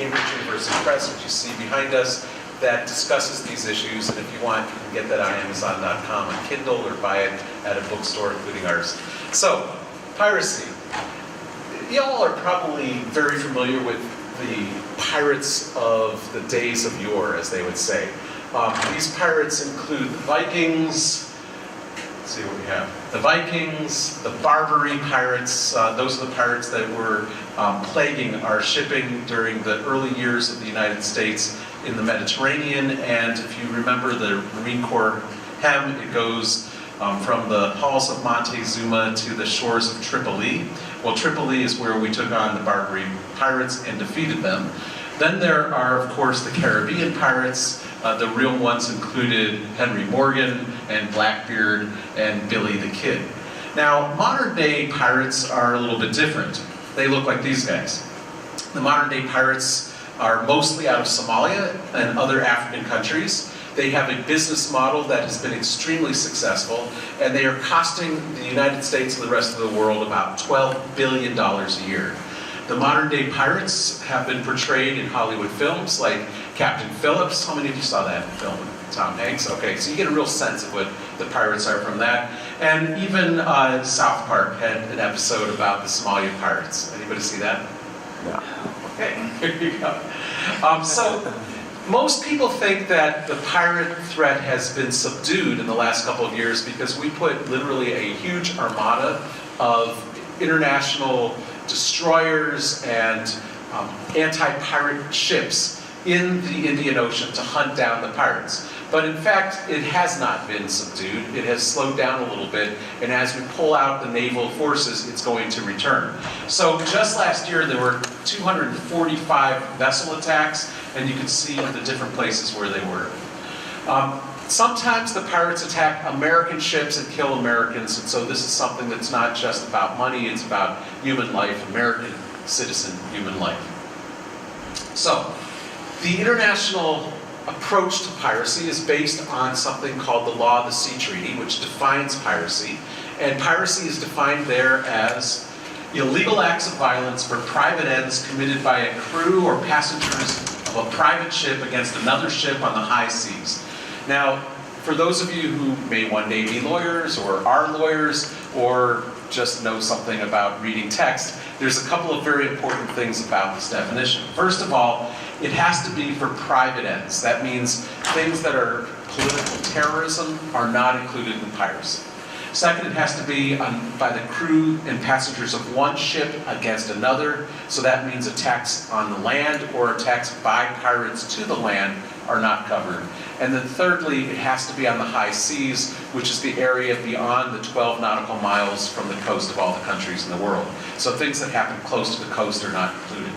Cambridge University Press, which you see behind us, that discusses these issues. And if you want, you can get that on Amazon.com on Kindle or buy it at a bookstore, including ours. So, piracy. Y'all are probably very familiar with the pirates of the days of yore, as they would say. These pirates include the Vikings. Let's see what we have. The Vikings, the Barbary pirates. Those are the pirates that were plaguing our shipping during the early years of the United States in the Mediterranean. And if you remember the Marine Corps hymn, it goes from the halls of Montezuma to the shores of Tripoli. Well, Tripoli is where we took on the Barbary pirates and defeated them. Then there are, of course, the Caribbean pirates. The real ones included Henry Morgan and Blackbeard and Billy the Kid. Now, modern day pirates are a little bit different. They look like these guys. The modern day pirates are mostly out of Somalia and other African countries. They have a business model that has been extremely successful, and they are costing the United States and the rest of the world about $12 billion a year. The modern day pirates have been portrayed in Hollywood films like Captain Phillips. How many of you saw that film with Tom Hanks? Okay, so you get a real sense of what the pirates are from that. And even South Park had an episode about the Somalia pirates. Anybody see that? No. Okay, here you go. So most people think that the pirate threat has been subdued in the last couple of years because we put literally a huge armada of international destroyers and anti-pirate ships in the Indian Ocean to hunt down the pirates. But in fact, it has not been subdued. It has slowed down a little bit, and as we pull out the naval forces, it's going to return. So just last year, there were 245 vessel attacks, and you can see the different places where they were. Sometimes the pirates attack American ships and kill Americans, and so this is something that's not just about money, it's about human life, American citizen human life. So, the international approach to piracy is based on something called the Law of the Sea Treaty, which defines piracy. And piracy is defined there as illegal acts of violence for private ends committed by a crew or passengers of a private ship against another ship on the high seas. Now, for those of you who may one day be lawyers or are lawyers or just know something about reading text, there's a couple of very important things about this definition. First of all, it has to be for private ends. That means things that are political terrorism are not included in piracy. Second, it has to be by the crew and passengers of one ship against another. So that means attacks on the land or attacks by pirates to the land are not covered. And then thirdly, it has to be on the high seas, which is the area beyond the 12 nautical miles from the coast of all the countries in the world. So things that happen close to the coast are not included.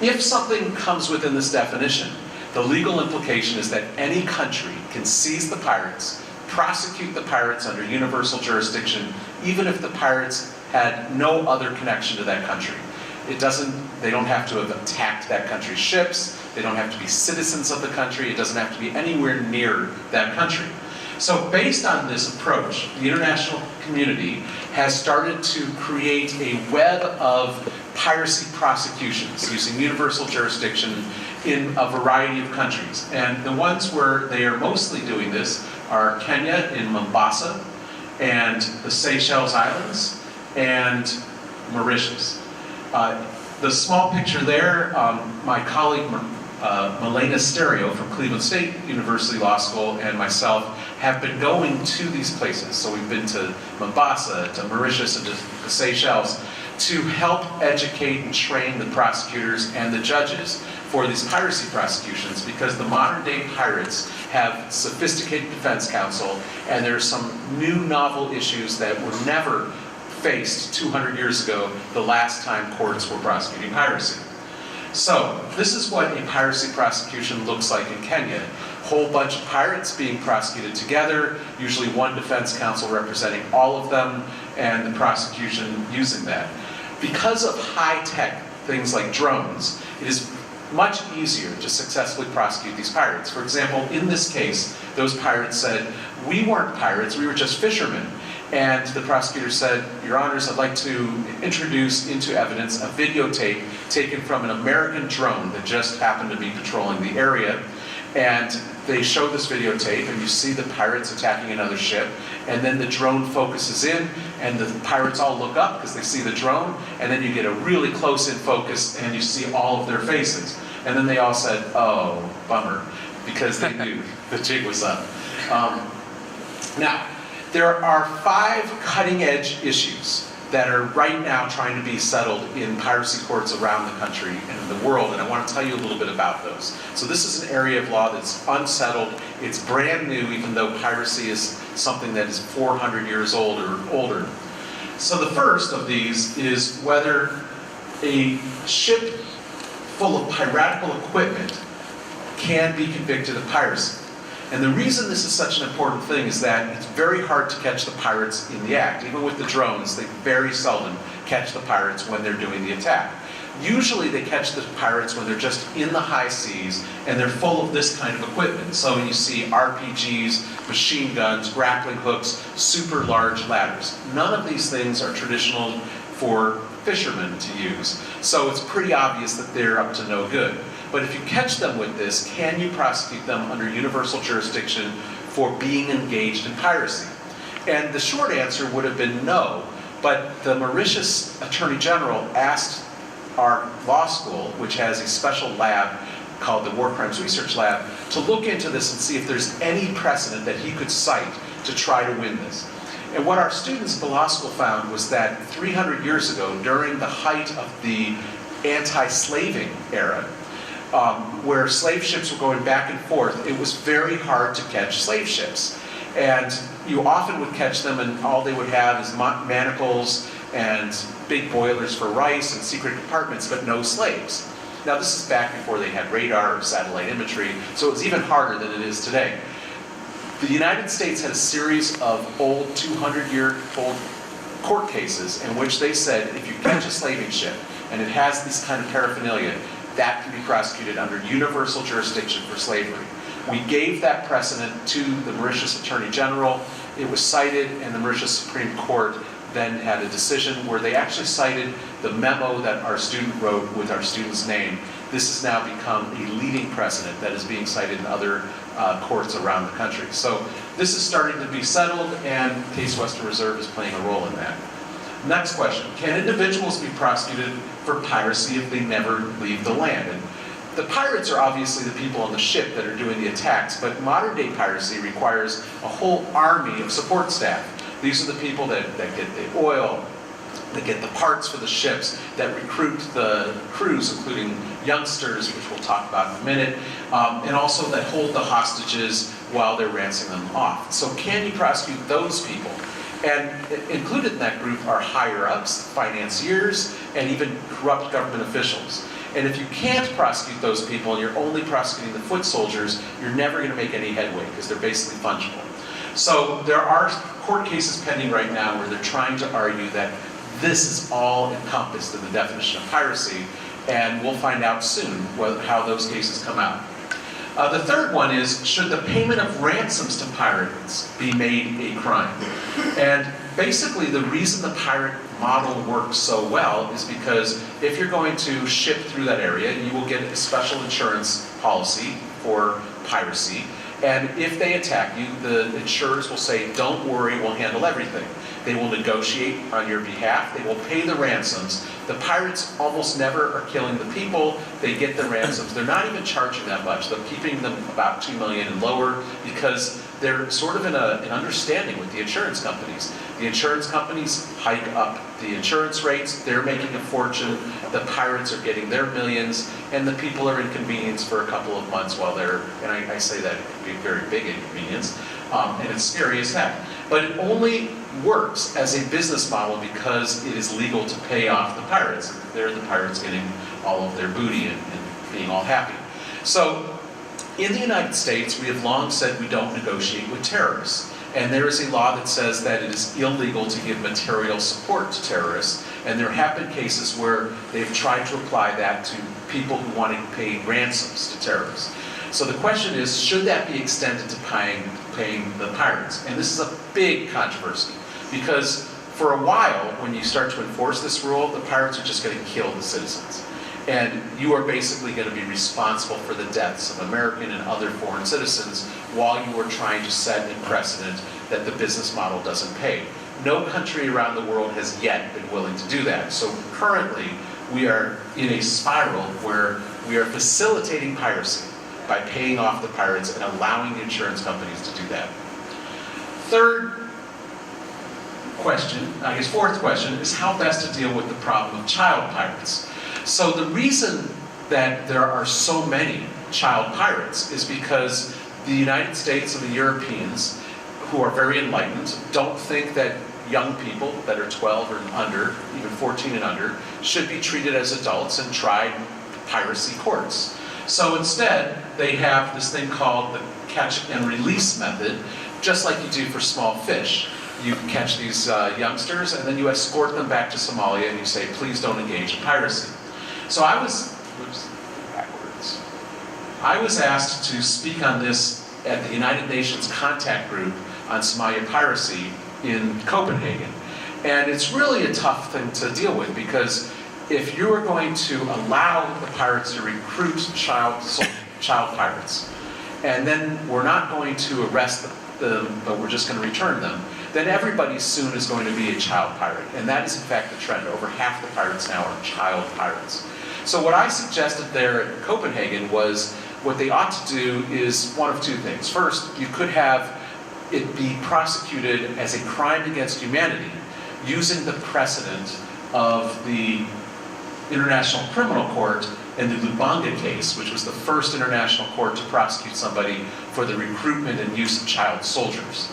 If something comes within this definition, the legal implication is that any country can seize the pirates, prosecute the pirates under universal jurisdiction, even if the pirates had no other connection to that country. They don't have to have attacked that country's ships, they don't have to be citizens of the country, it doesn't have to be anywhere near that country. So based on this approach, the international community has started to create a web of piracy prosecutions using universal jurisdiction in a variety of countries. And the ones where they are mostly doing this are Kenya in Mombasa, and the Seychelles Islands, and Mauritius. The small picture there, my colleague Milena Stereo from Cleveland State University Law School and myself have been going to these places. So we've been to Mombasa, to Mauritius, and to the Seychelles to help educate and train the prosecutors and the judges for these piracy prosecutions, because the modern day pirates have sophisticated defense counsel, and there are some new novel issues that were never faced 200 years ago, the last time courts were prosecuting piracy. So, this is what a piracy prosecution looks like in Kenya. Whole bunch of pirates being prosecuted together, usually one defense counsel representing all of them, and the prosecution using that. Because of high-tech things like drones, it is much easier to successfully prosecute these pirates. For example, in this case, those pirates said, we weren't pirates, we were just fishermen. And the prosecutor said, Your Honors, I'd like to introduce into evidence a videotape taken from an American drone that just happened to be patrolling the area. And they show this videotape, and you see the pirates attacking another ship, and then the drone focuses in, and the pirates all look up because they see the drone, and then you get a really close-in focus, and you see all of their faces. And then they all said, oh, bummer, because they knew the jig was up. Now, there are 5 cutting-edge issues that are right now trying to be settled in piracy courts around the country and in the world, and I want to tell you a little bit about those. So this is an area of law that's unsettled. It's brand new, even though piracy is something that is 400 years old or older. So the first of these is whether a ship full of piratical equipment can be convicted of piracy. And the reason this is such an important thing is that it's very hard to catch the pirates in the act. Even with the drones, they very seldom catch the pirates when they're doing the attack. Usually they catch the pirates when they're just in the high seas and they're full of this kind of equipment. So you see RPGs, machine guns, grappling hooks, super large ladders. None of these things are traditional for fishermen to use. So it's pretty obvious that they're up to no good. But if you catch them with this, can you prosecute them under universal jurisdiction for being engaged in piracy? And the short answer would have been no, but the Mauritius Attorney General asked our law school, which has a special lab called the War Crimes Research Lab, to look into this and see if there's any precedent that he could cite to try to win this. And what our students at the law school found was that 300 years ago, during the height of the anti-slaving era, where slave ships were going back and forth, it was very hard to catch slave ships. And you often would catch them and all they would have is manacles and big boilers for rice and secret compartments, but no slaves. Now this is back before they had radar or satellite imagery, so it was even harder than it is today. The United States had a series of old 200-year-old court cases in which they said if you catch a slaving ship and it has this kind of paraphernalia, that can be prosecuted under universal jurisdiction for slavery. We gave that precedent to the Mauritius Attorney General. It was cited, and the Mauritius Supreme Court then had a decision where they actually cited the memo that our student wrote with our student's name. This has now become a leading precedent that is being cited in other courts around the country. So this is starting to be settled, and Case Western Reserve is playing a role in that. Next question, can individuals be prosecuted for piracy if they never leave the land? And the pirates are obviously the people on the ship that are doing the attacks, but modern day piracy requires a whole army of support staff. These are the people that get the oil, that get the parts for the ships, that recruit the crews, including youngsters, which we'll talk about in a minute, and also that hold the hostages while they're ransoming them off. So can you prosecute those people? And included in that group are higher-ups, financiers, and even corrupt government officials. And if you can't prosecute those people and you're only prosecuting the foot soldiers, you're never going to make any headway because they're basically fungible. So there are court cases pending right now where they're trying to argue that this is all encompassed in the definition of piracy, and we'll find out soon how those cases come out. The third one is, should the payment of ransoms to pirates be made a crime? And basically the reason the pirate model works so well is because if you're going to ship through that area, you will get a special insurance policy for piracy. And if they attack you, the insurers will say, don't worry, we'll handle everything. They will negotiate on your behalf. They will pay the ransoms. The pirates almost never are killing the people. They get the ransoms. They're not even charging that much. They're keeping them about $2 million and lower because they're sort of in an understanding with the insurance companies. The insurance companies hike up the insurance rates. They're making a fortune. The pirates are getting their millions, and the people are inconvenienced for a couple of months while they're, and I say that it could be a very big inconvenience, and it's scary as heck. But it only works as a business model because it is legal to pay off the pirates. They're the pirates getting all of their booty and being all happy. So in the United States, we have long said we don't negotiate with terrorists. And there is a law that says that it is illegal to give material support to terrorists. And there have been cases where they've tried to apply that to people who want to pay ransoms to terrorists. So the question is, should that be extended to paying the pirates? And this is a big controversy. Because for a while, when you start to enforce this rule, the pirates are just going to kill the citizens. And you are basically going to be responsible for the deaths of American and other foreign citizens while you are trying to set a precedent that the business model doesn't pay. No country around the world has yet been willing to do that. So currently, we are in a spiral where we are facilitating piracy by paying off the pirates and allowing the insurance companies to do that. Third question, I guess fourth question, is how best to deal with the problem of child pirates. So the reason that there are so many child pirates is because the United States and the Europeans, who are very enlightened, don't think that young people that are 12 or under, even 14 and under, should be treated as adults and tried piracy courts. So instead, they have this thing called the catch and release method, just like you do for small fish. You catch these youngsters and then you escort them back to Somalia and you say, please don't engage in piracy. So I was asked to speak on this at the United Nations Contact Group on Somalia piracy in Copenhagen. And it's really a tough thing to deal with, because if you are going to allow the pirates to recruit child pirates, and then we're not going to arrest them, but we're just going to return them, then everybody soon is going to be a child pirate. And that is in fact the trend. Over half the pirates now are child pirates. So what I suggested there at Copenhagen was, what they ought to do is one of two things. First, you could have it be prosecuted as a crime against humanity using the precedent of the International Criminal Court in the Lubanga case, which was the first international court to prosecute somebody for the recruitment and use of child soldiers.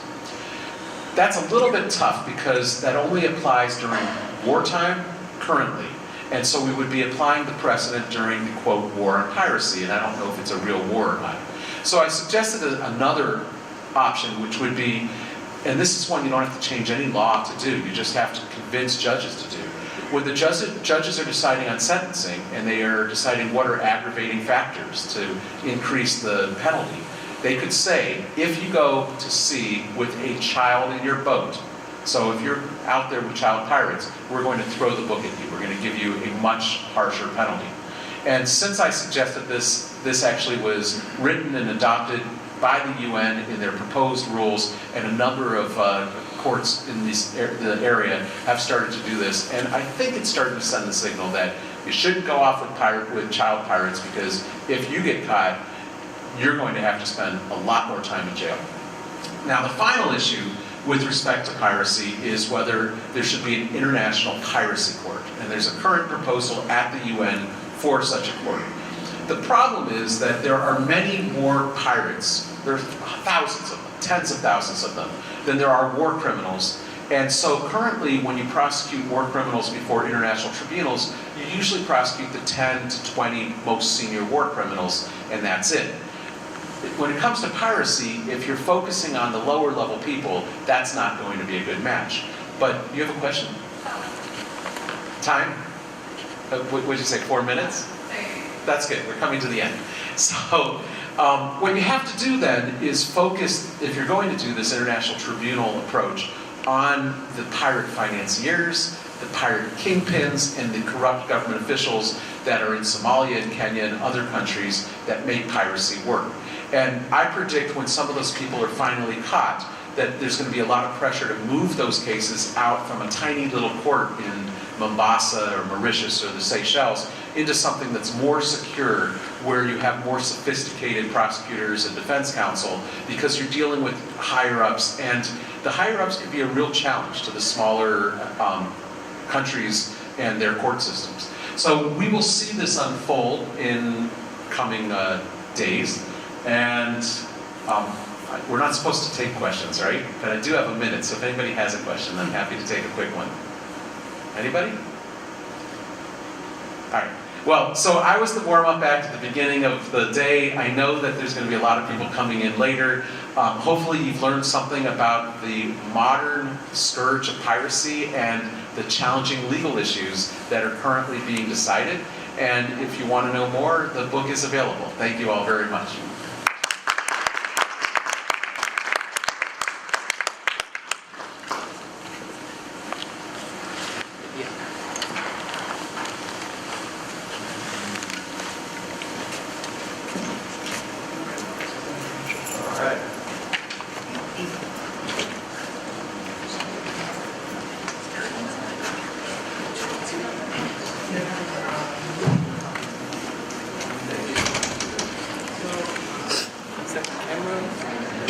That's a little bit tough because that only applies during wartime currently. And so we would be applying the precedent during the, quote, war on piracy, and I don't know if it's a real war or not. So I suggested another option, which would be, and this is one you don't have to change any law to do, you just have to convince judges to do. When the judges are deciding on sentencing, and they are deciding what are aggravating factors to increase the penalty, they could say, if you go to sea with a child in your boat, so if you're out there with child pirates, we're going to throw the book at you. We're going to give you a much harsher penalty. And since I suggested this actually was written and adopted by the UN in their proposed rules, and a number of courts in the area have started to do this. And I think it's starting to send the signal that you shouldn't go off with child pirates, because if you get caught, you're going to have to spend a lot more time in jail. Now, the final issue with respect to piracy is whether there should be an international piracy court. And there's a current proposal at the UN for such a court. The problem is that there are many more pirates, there are thousands of them, tens of thousands of them, than there are war criminals. And so currently, when you prosecute war criminals before international tribunals, you usually prosecute the 10 to 20 most senior war criminals, and that's it. When it comes to piracy, if you're focusing on the lower level people, that's not going to be a good match. But you have a question? Time? What did you say, 4 minutes? That's good, we're coming to the end. So what you have to do then is focus, if you're going to do this international tribunal approach, on the pirate financiers, the pirate kingpins, and the corrupt government officials that are in Somalia and Kenya and other countries that make piracy work. And I predict when some of those people are finally caught, that there's going to be a lot of pressure to move those cases out from a tiny little court in Mombasa or Mauritius or the Seychelles into something that's more secure, where you have more sophisticated prosecutors and defense counsel, because you're dealing with higher-ups, and the higher-ups can be a real challenge to the smaller countries and their court systems. So we will see this unfold in coming days, and we're not supposed to take questions, right? But I do have a minute, so if anybody has a question, I'm happy to take a quick one. Anybody? All right. Well, so I was the warm-up act at the beginning of the day. I know that there's going to be a lot of people coming in later. Hopefully you've learned something about the modern scourge of piracy and the challenging legal issues that are currently being decided. And if you want to know more, the book is available. Thank you all very much.